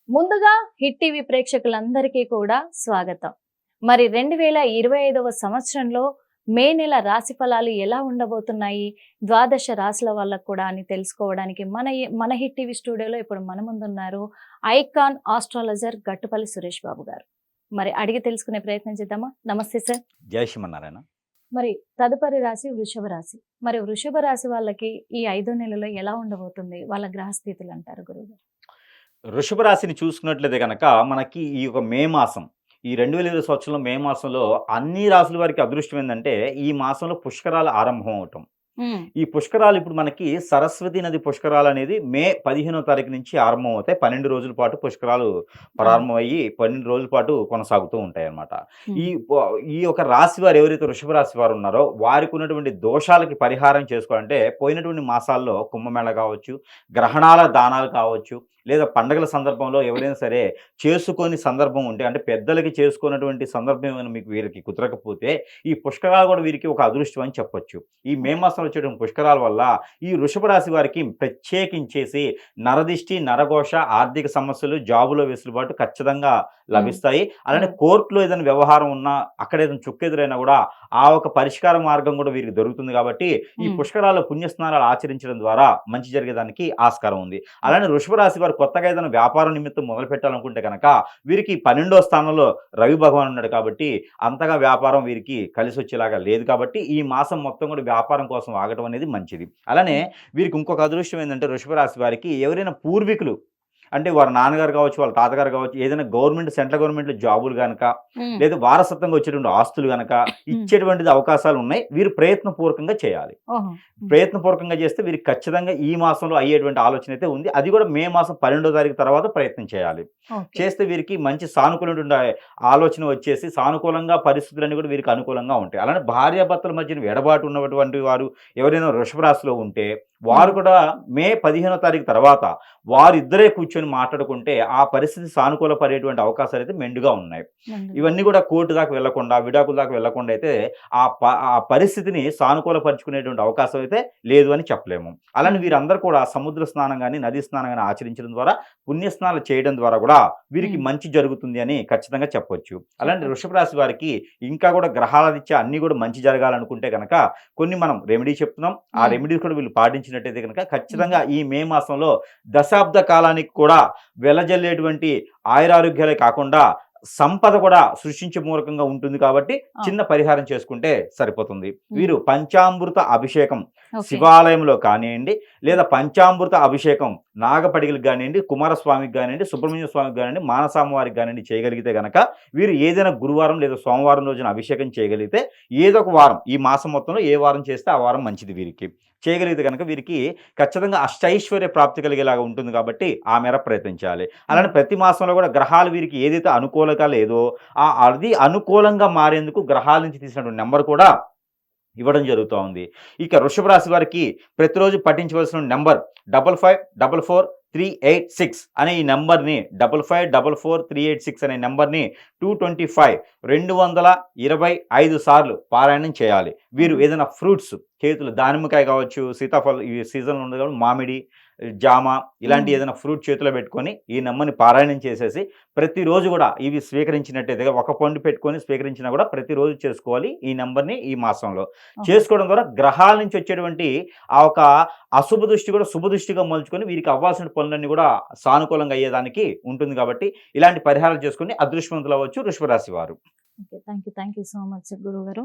ముందుగా hit TV ప్రేక్షకులందరికీ కూడా స్వాగతం. మరి 2025వ సంవత్సరంలో మే నెల రాశి ఫలాలు ఎలా ఉండబోతున్నాయి, ద్వాదశ రాశుల వాళ్ళకు కూడా అని తెలుసుకోవడానికి మన హిట్ టీవీ స్టూడియోలో ఇప్పుడు మన ముందున్నారు ఐకాన్ ఆస్ట్రాలజర్ గట్టుపల్లి సురేష్ బాబు గారు. మరి అడిగి తెలుసుకునే ప్రయత్నం చేద్దామా? నమస్తే సార్. జై శ్రీమన్నారాయణ. మరి తదుపరి రాశి వృషభ రాశి. మరి వృషభ రాశి వాళ్ళకి ఈ 5 నెలల్లో ఎలా ఉండబోతుంది? వాళ్ళ గ్రహస్థితులు అంటారు గురువు. వృషభ రాశిని చూసుకున్నట్లయితే కనుక మనకి ఈ యొక్క మే మాసం, ఈ 2020 సంవత్సరంలో మే మాసంలో అన్ని రాసుల వారికి అదృష్టం ఏందంటే ఈ మాసంలో పుష్కరాలు ఆరంభం అవటం. ఈ పుష్కరాలు ఇప్పుడు మనకి సరస్వతి నది పుష్కరాలు అనేది మే 15వ తారీఖు నుంచి ఆరంభం అవుతాయి. 12 రోజుల పాటు పుష్కరాలు ప్రారంభమయ్యి 12 రోజుల పాటు కొనసాగుతూ ఉంటాయి అన్నమాట. ఈ ఈ యొక్క రాశి వారు ఎవరైతే వృషభ రాశి వారు ఉన్నారో వారికి ఉన్నటువంటి దోషాలకి పరిహారం చేసుకోవాలంటే పోయినటువంటి మాసాల్లో కుంభమేళ కావచ్చు, గ్రహణాల దానాలు కావచ్చు, లేదా పండగల సందర్భంలో ఎవరైనా సరే చేసుకొని సందర్భం ఉంటే, అంటే పెద్దలకి చేసుకున్నటువంటి సందర్భం ఏమైనా మీకు వీరికి కుదరకపోతే ఈ పుష్కరాలు కూడా వీరికి ఒక అదృష్టం అని చెప్పొచ్చు. ఈ మే మాసంలో వచ్చేటువంటి పుష్కరాల వల్ల ఈ వృషభ రాశి వారికి ప్రత్యేకించేసి నరదిష్టి, నరఘోష, ఆర్థిక సమస్యలు, జాబులో వెసులుబాటు ఖచ్చితంగా లభిస్తాయి. అలానే కోర్టులో ఏదైనా వ్యవహారం ఉన్నా, అక్కడ ఏదైనా చుక్కెదురైనా కూడా ఆ ఒక పరిష్కార మార్గం కూడా వీరికి దొరుకుతుంది. కాబట్టి ఈ పుష్కరాల్లో పుణ్యస్నానాలు ఆచరించడం ద్వారా మంచి జరిగేదానికి ఆస్కారం ఉంది. అలానే వృషభ రాశి వారు కొత్తగా ఏదైనా వ్యాపారం నిమిత్తం మొదలు పెట్టాలనుకుంటే కనుక వీరికి 12వ స్థానంలో రవి భగవాన్ ఉన్నాడు. కాబట్టి అంతగా వ్యాపారం వీరికి కలిసి వచ్చేలాగా లేదు. కాబట్టి ఈ మాసం మొత్తం కూడా వ్యాపారం కోసం ఆగటం అనేది మంచిది. అలానే వీరికి ఇంకొక అదృష్టం ఏంటంటే వృషభ రాశి వారికి ఎవరైనా పూర్వీకులు, అంటే వారి నాన్నగారు కావచ్చు, వాళ్ళ తాతగారు కావచ్చు, ఏదైనా గవర్నమెంట్, సెంట్రల్ గవర్నమెంట్ జాబులు కనుక, లేదా వారసత్వంగా వచ్చేటువంటి ఆస్తులు కనుక ఇచ్చేటువంటిది అవకాశాలు ఉన్నాయి. వీరు ప్రయత్నపూర్వకంగా చేయాలి. ప్రయత్నపూర్వకంగా చేస్తే వీరికి ఖచ్చితంగా ఈ మాసంలో అయ్యేటువంటి ఆలోచన అయితే ఉంది. అది కూడా మే మాసం 12వ తారీఖు తర్వాత ప్రయత్నం చేయాలి. చేస్తే వీరికి మంచి సానుకూలమైన ఆలోచన వచ్చేసి సానుకూలంగా పరిస్థితులన్నీ కూడా వీరికి అనుకూలంగా ఉంటాయి. అలానే భార్యాభర్తల మధ్యన ఎడబాటు ఉన్నటువంటి వారు ఎవరైనా వృషభ రాశిలో ఉంటే వారు కూడా మే 15వ తారీఖు తర్వాత వారిద్దరే కూర్చొని మాట్లాడుకుంటే ఆ పరిస్థితి సానుకూల పడేటువంటి అవకాశాలు అయితే మెండుగా ఉన్నాయి. ఇవన్నీ కూడా కోర్టు దాకా వెళ్లకుండా, విడాకుల దాకా వెళ్లకుండా అయితే ఆ పరిస్థితిని సానుకూల పరుచుకునేటువంటి అవకాశం అయితే లేదు అని చెప్పలేము. అలానే వీరందరూ కూడా సముద్ర స్నానం కానీ, నదీ స్నానం కానీ ఆచరించడం ద్వారా, పుణ్యస్నానాలు చేయడం ద్వారా కూడా వీరికి మంచి జరుగుతుంది అని ఖచ్చితంగా చెప్పొచ్చు. అలాంటి వృషభ రాశి వారికి ఇంకా కూడా గ్రహాల రీత్యా అన్ని కూడా మంచి జరగాలనుకుంటే కనుక కొన్ని మనం రెమెడీ చెప్తున్నాం. ఆ రెమెడీస్ కూడా వీళ్ళు పాటించినట్టయితే కనుక ఖచ్చితంగా ఈ మే మాసంలో దశాబ్ద కాలానికి కూడా వెలజల్లేటువంటి ఆయురారోగ్యాలే కాకుండా సంపద కూడా సృష్టించే మూలకంగా ఉంటుంది. కాబట్టి చిన్న పరిహారం చేసుకుంటే సరిపోతుంది. వీరు పంచామృత అభిషేకం శివాలయంలో కానివ్వండి, లేదా పంచామృత అభిషేకం నాగపడిగలకు కానివ్వండి, కుమారస్వామికి కానివ్వండి, సుబ్రహ్మణ్య స్వామికి కానివ్వండి, మానసామవారికి కానివ్వండి చేయగలిగితే కనుక వీరు ఏదైనా గురువారం లేదా సోమవారం రోజున అభిషేకం చేయగలిగితే ఏదో ఒక వారం, ఈ మాసం మొత్తంలో ఏ వారం చేస్తే ఆ వారం మంచిది వీరికి చేయగలిగితే కనుక వీరికి ఖచ్చితంగా అష్టైశ్వర్య ప్రాప్తి కలిగేలాగా ఉంటుంది. కాబట్టి ఆ మేర ప్రయత్నించాలి. అలానే ప్రతి మాసంలో కూడా గ్రహాలు వీరికి ఏదైతే అనుకూలంగా లేదో అది అనుకూలంగా మారేందుకు గ్రహాల నుంచి తీసినటువంటి నెంబర్ కూడా ఇవ్వడం జరుగుతూ ఉంది. ఇక వృషభ రాశి వారికి ప్రతిరోజు పఠించవలసిన నెంబర్ 55444386 అనే ఈ నెంబర్ని 55444386 అనే నెంబర్ని 225 సార్లు పారాయణం చేయాలి. వీరు ఏదైనా ఫ్రూట్స్ చేతులు, దానిమ్మకాయ కావచ్చు, సీతాఫలం ఈ సీజన్లో ఉంది కాబట్టి మామిడి, జామ ఇలాంటి ఏదైనా ఫ్రూట్ చేతిలో పెట్టుకొని ఈ నెంబర్ని పారాయణం చేసేసి ప్రతిరోజు కూడా ఇవి స్వీకరించినట్టయితే ఒక పండు పెట్టుకొని స్వీకరించినా కూడా ప్రతిరోజు చేసుకోవాలి ఈ నెంబర్ని. ఈ మాసంలో చేసుకోవడం ద్వారా గ్రహాల నుంచి వచ్చేటువంటి ఆ ఒక అశుభ దృష్టి కూడా శుభ దృష్టిగా మలుచుకొని వీరికి అవ్వాల్సిన పనులన్నీ కూడా సానుకూలంగా అయ్యేదానికి ఉంటుంది. కాబట్టి ఇలాంటి పరిహారాలు చేసుకుని అదృష్టవంతులు అవ్వచ్చు వృషభ రాశి వారు. థ్యాంక్ యూ సో మచ్ గురువు గారు.